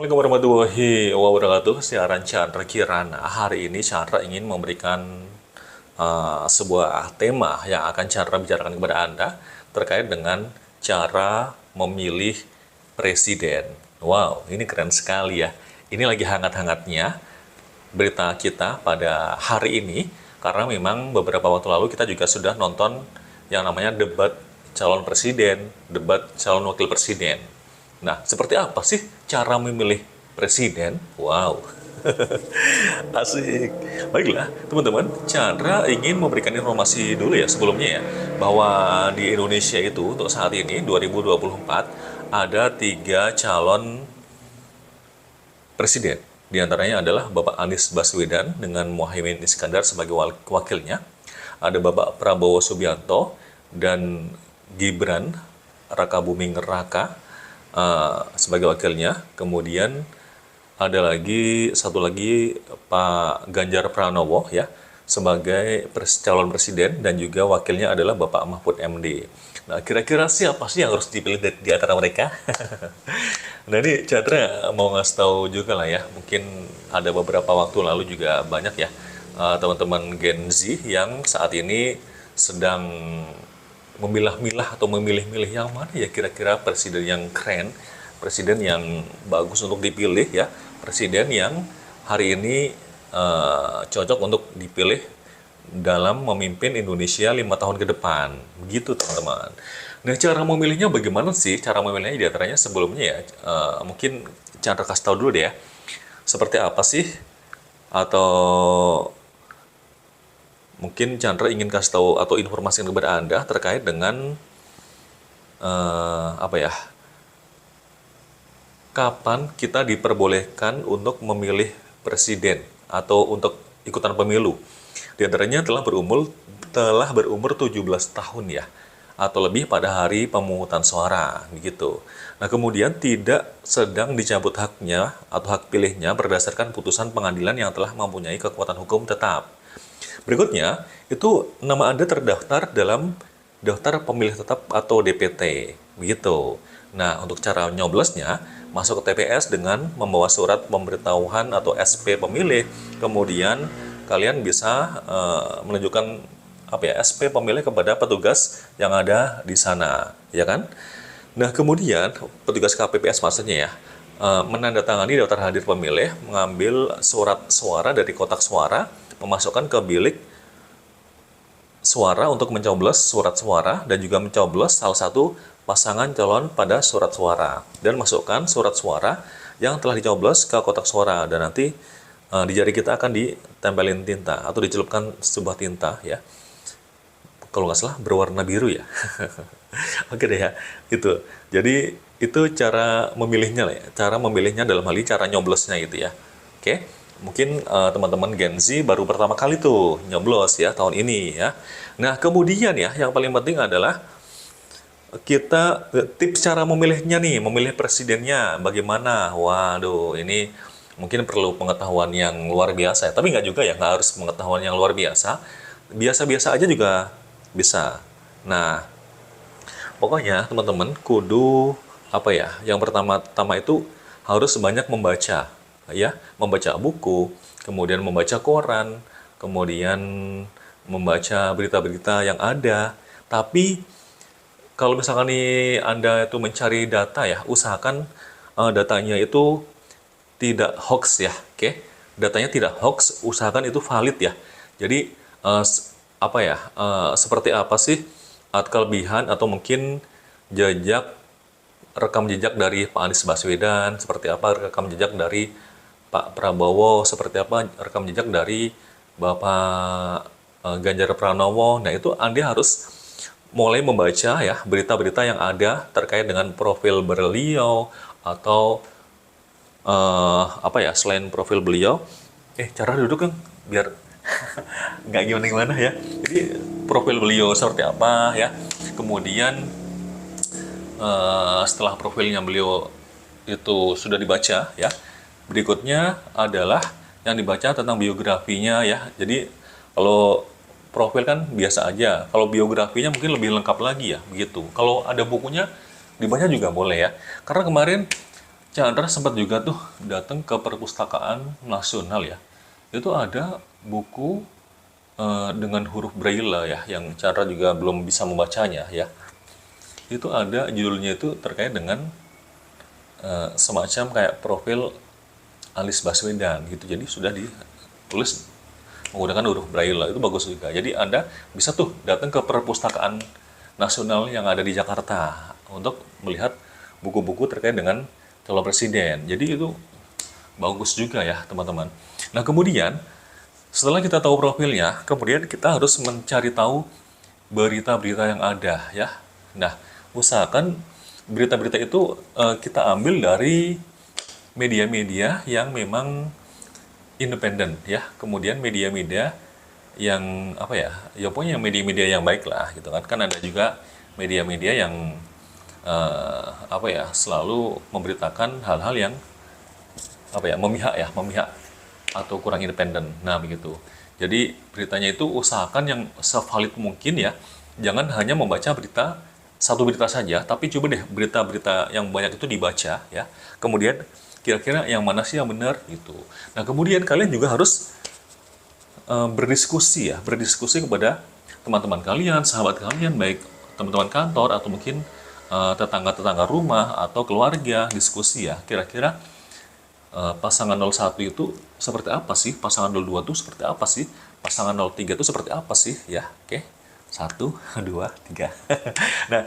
Assalamualaikum warahmatullahi wabarakatuh. Siaran Chandra Kirana. Hari ini Chandra ingin memberikan sebuah tema yang akan Chandra bicarakan kepada Anda terkait dengan cara memilih presiden. Wow, ini keren sekali ya. Ini lagi hangat-hangatnya berita kita pada hari ini karena memang beberapa waktu lalu kita juga sudah nonton yang namanya debat calon presiden, debat calon wakil presiden. Nah, seperti apa sih cara memilih presiden? Wow, asik. Baiklah, teman-teman, Chandra ingin memberikan informasi dulu ya sebelumnya ya, bahwa di Indonesia itu untuk saat ini 2024 ada 3 calon presiden. Di antaranya adalah Bapak Anies Baswedan dengan Muhaimin Iskandar sebagai wakilnya. Ada Bapak Prabowo Subianto dan Gibran Rakabuming Raka sebagai wakilnya. Kemudian ada lagi satu lagi Pak Ganjar Pranowo ya sebagai calon presiden dan juga wakilnya adalah Bapak Mahfud MD. Nah, kira-kira siapa sih yang harus dipilih di antara mereka? Nah, ini Chandra mau ngasih tahu juga lah ya. Mungkin ada beberapa waktu lalu juga banyak ya teman-teman Gen Z yang saat ini sedang memilah-milah atau memilih-milih yang mana ya kira-kira presiden yang keren, presiden yang bagus untuk dipilih ya, presiden yang hari ini cocok untuk dipilih dalam memimpin Indonesia 5 tahun ke depan. Begitu teman-teman. Nah, cara memilihnya bagaimana sih? Cara memilihnya diantaranya sebelumnya ya, mungkin Chandra kasih tahu dulu deh ya. Seperti apa sih? Atau mungkin Chandra ingin kasih tahu atau informasi kepada Anda terkait dengan apa ya? Kapan kita diperbolehkan untuk memilih presiden atau untuk ikutan pemilu? Di antaranya telah berumur 17 tahun ya atau lebih pada hari pemungutan suara begitu. Nah, kemudian tidak sedang dicabut haknya atau hak pilihnya berdasarkan putusan pengadilan yang telah mempunyai kekuatan hukum tetap. Berikutnya, itu nama Anda terdaftar dalam daftar pemilih tetap atau DPT, begitu. Nah, untuk cara nyoblosnya, masuk ke TPS dengan membawa surat pemberitahuan atau SP pemilih, kemudian kalian bisa menunjukkan apa ya SP pemilih kepada petugas yang ada di sana, ya kan? Nah, kemudian petugas KPPS maksudnya ya, menandatangani daftar hadir pemilih, mengambil surat suara dari kotak suara, memasukkan ke bilik suara untuk mencoblos surat suara dan juga mencoblos salah satu pasangan calon pada surat suara dan masukkan surat suara yang telah dicoblos ke kotak suara dan nanti di jari kita akan ditempelin tinta atau dicelupkan sebuah tinta ya, kalau nggak salah berwarna biru ya. Oke deh ya, itu jadi itu cara memilihnya lah ya, cara memilihnya dalam hal ini cara nyoblosnya gitu ya. Oke, mungkin teman-teman Gen Z baru pertama kali tuh nyoblos ya tahun ini ya. Nah, kemudian ya yang paling penting adalah kita tips cara memilihnya nih, memilih presidennya bagaimana. Waduh, ini mungkin perlu pengetahuan yang luar biasa ya. Tapi nggak juga ya, nggak harus pengetahuan yang luar biasa. Biasa-biasa aja juga bisa. Nah, pokoknya teman-teman kudu apa ya? Yang pertama-tama itu harus banyak membaca ya, membaca buku, kemudian membaca koran, kemudian membaca berita-berita yang ada. Tapi kalau misalkan nih Anda itu mencari data ya, usahakan datanya itu tidak hoax ya, oke? Datanya tidak hoax, usahakan itu valid ya. Jadi apa ya? Seperti apa sih kelebihan atau mungkin rekam jejak dari Pak Anies Baswedan, seperti apa rekam jejak dari Pak Prabowo, seperti apa rekam jejak dari Bapak Ganjar Pranowo. Nah, itu Anda harus mulai membaca ya berita-berita yang ada terkait dengan profil beliau atau apa ya selain profil beliau. Cara duduk kan biar nggak gimana-gimana ya. Jadi profil beliau seperti apa ya. Kemudian setelah profilnya beliau itu sudah dibaca ya, berikutnya adalah yang dibaca tentang biografinya ya. Jadi kalau profil kan biasa aja, kalau biografinya mungkin lebih lengkap lagi ya begitu. Kalau ada bukunya dibaca juga boleh ya, karena kemarin Chandra sempat juga tuh datang ke perpustakaan nasional ya. Itu ada buku dengan huruf Braille ya, yang Chandra juga belum bisa membacanya ya. Itu ada judulnya itu terkait dengan semacam kayak profil Anies Baswedan gitu. Jadi sudah ditulis menggunakan huruf Braille, itu bagus juga. Jadi Anda bisa tuh datang ke perpustakaan nasional yang ada di Jakarta untuk melihat buku-buku terkait dengan calon presiden. Jadi itu bagus juga ya teman-teman. Nah kemudian setelah kita tahu profilnya, kemudian kita harus mencari tahu berita-berita yang ada ya. Nah usahakan berita-berita itu kita ambil dari media-media yang memang independen ya. Kemudian media-media yang apa ya? Ya pokoknya media-media yang baik lah gitu kan. Kan ada juga media-media yang apa ya? Selalu memberitakan hal-hal yang apa ya? Memihak atau kurang independen. Nah, begitu. Jadi beritanya itu usahakan yang sevalid mungkin ya. Jangan hanya membaca satu berita saja, tapi coba deh berita-berita yang banyak itu dibaca ya. Kemudian kira-kira yang mana sih yang benar gitu. Nah, kemudian kalian juga harus berdiskusi kepada teman-teman kalian, sahabat kalian, baik teman-teman kantor atau mungkin tetangga-tetangga rumah atau keluarga, diskusi ya. Kira-kira pasangan 01 itu seperti apa sih? Pasangan 02 itu seperti apa sih? Pasangan 03 itu seperti apa sih? Ya, oke. 1, 2, 3. Nah,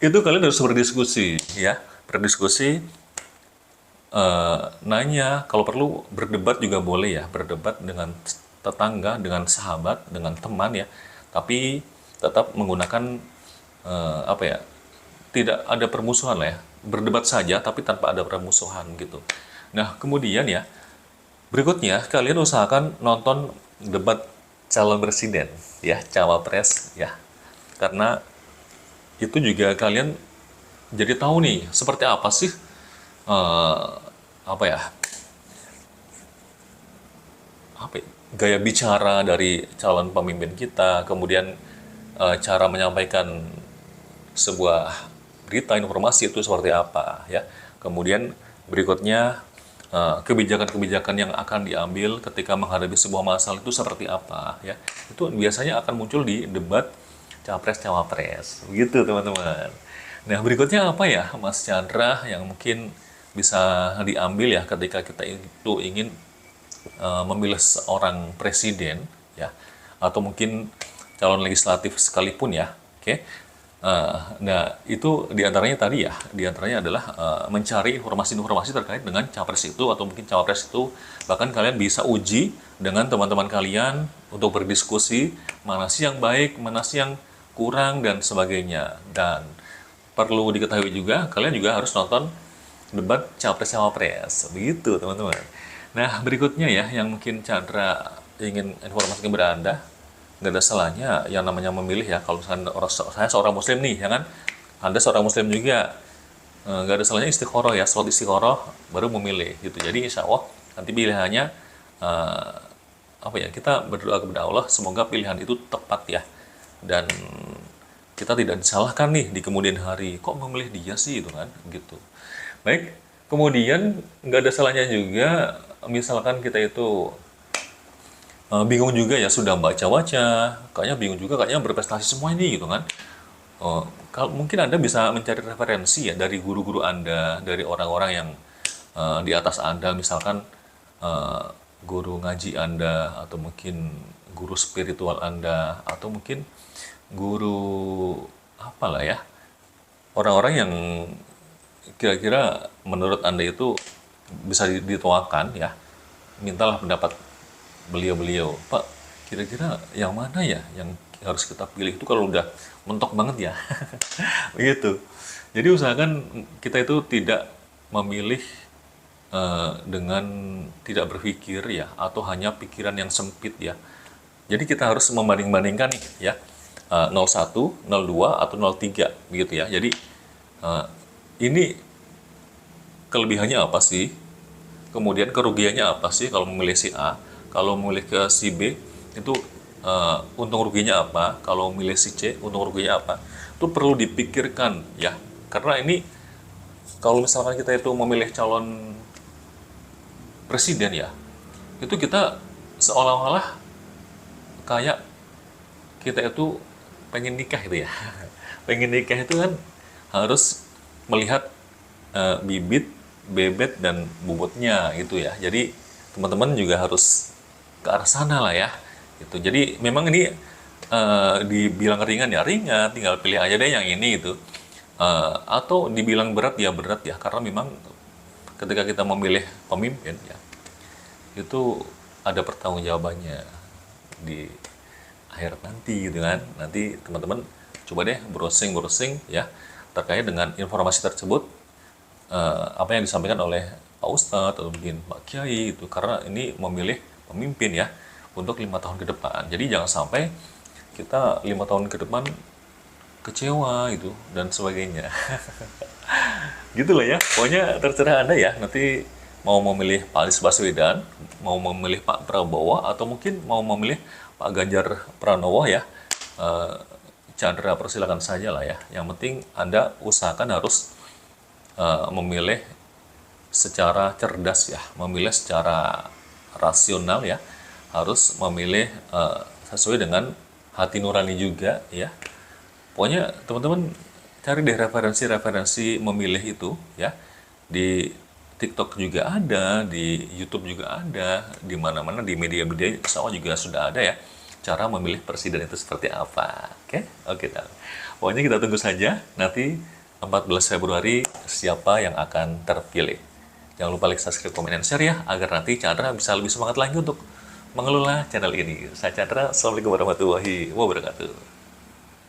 itu kalian harus berdiskusi ya. Berdiskusi, nanya, kalau perlu berdebat juga boleh ya. Berdebat dengan tetangga, dengan sahabat, dengan teman ya. Tapi tetap menggunakan apa ya? Tidak ada permusuhan lah ya. Berdebat saja tapi tanpa ada permusuhan gitu. Nah, kemudian ya, berikutnya kalian usahakan nonton debat calon presiden ya, cawapres ya. Karena itu juga kalian jadi tahu nih seperti apa sih apa ya? Gaya bicara dari calon pemimpin kita, kemudian cara menyampaikan sebuah berita informasi itu seperti apa ya. Kemudian berikutnya kebijakan-kebijakan yang akan diambil ketika menghadapi sebuah masalah itu seperti apa ya. Itu biasanya akan muncul di debat capres-cawapres begitu teman-teman. Nah berikutnya apa ya Mas Chandra yang mungkin bisa diambil ya ketika kita itu ingin memilih seorang presiden ya, atau mungkin calon legislatif sekalipun ya. Oke. Nah, itu diantaranya tadi ya, diantaranya adalah mencari informasi-informasi terkait dengan capres itu atau mungkin cawapres itu. Bahkan kalian bisa uji dengan teman-teman kalian untuk berdiskusi mana sih yang baik, mana sih yang kurang dan sebagainya. Dan perlu diketahui juga, kalian juga harus nonton debat capres-cawapres, begitu teman-teman. Nah, berikutnya ya, yang mungkin Chandra ingin informasikan kepada Anda, nggak ada salahnya yang namanya memilih ya. Kalau saya seorang muslim nih ya kan, Anda seorang muslim juga, nggak ada salahnya istiqoroh ya, sholat istiqoroh baru memilih gitu. Jadi insya Allah nanti pilihannya apa ya, kita berdoa kepada Allah semoga pilihan itu tepat ya, dan kita tidak disalahkan nih di kemudian hari kok memilih dia sih gitu kan gitu. Baik, kemudian nggak ada salahnya juga misalkan kita itu bingung juga ya, sudah baca-baca, kayaknya bingung juga, kayaknya berprestasi semua ini gitu kan. Kalau mungkin Anda bisa mencari referensi ya dari guru-guru Anda, dari orang-orang yang di atas Anda, misalkan guru ngaji Anda, atau mungkin guru spiritual Anda, atau mungkin guru apalah ya, orang-orang yang kira-kira menurut Anda itu bisa dituakan ya. Mintalah pendapat beliau-beliau, Pak, kira-kira yang mana ya yang harus kita pilih itu kalau udah mentok banget ya. Begitu. Jadi usahakan kita itu tidak memilih dengan tidak berpikir ya, atau hanya pikiran yang sempit ya. Jadi kita harus membanding-bandingkan nih ya, 01, 02 atau 03 begitu ya. Jadi ini kelebihannya apa sih? Kemudian kerugiannya apa sih kalau memilih si A? Kalau memilih ke si B, itu untung ruginya apa? Kalau memilih si C, untung ruginya apa? Itu perlu dipikirkan ya. Karena ini kalau misalkan kita itu memilih calon presiden ya, itu kita seolah-olah kayak kita itu pengen nikah gitu ya. Pengen nikah itu kan harus melihat bibit, bebet, dan bobotnya gitu ya. Jadi teman-teman juga harus ke arah sana lah ya. Gitu. Jadi memang ini dibilang ringan ya ringan, tinggal pilih aja deh yang ini gitu. Atau dibilang berat ya berat ya, karena memang ketika kita memilih pemimpin ya, itu ada pertanggungjawabannya di akhir nanti gitu kan. Nanti teman-teman coba deh browsing ya terkait dengan informasi tersebut, apa yang disampaikan oleh Pak Ustadz atau mungkin Pak Kiai itu, karena ini memilih pemimpin ya untuk 5 tahun ke depan. Jadi jangan sampai kita 5 tahun ke depan kecewa gitu dan sebagainya. Gitu lah ya, pokoknya terserah Anda ya, nanti mau memilih Pak Anies Baswedan, mau memilih Pak Prabowo, atau mungkin mau memilih Pak Ganjar Pranowo ya, Chandra persilakan saja lah ya. Yang penting Anda usahakan harus memilih secara cerdas ya, memilih secara rasional ya, harus memilih sesuai dengan hati nurani juga ya. Pokoknya teman-teman cari deh referensi-referensi memilih itu ya. Di TikTok juga ada, di YouTube juga ada, di mana-mana di media-media insya Allah juga sudah ada ya cara memilih presiden itu seperti apa. Oke? Oke, pokoknya kita tunggu saja nanti 14 Februari siapa yang akan terpilih. Jangan lupa like, subscribe, komen, dan share ya agar nanti Chandra bisa lebih semangat lagi untuk mengelola channel ini. Saya Chandra, Assalamualaikum warahmatullahi wabarakatuh.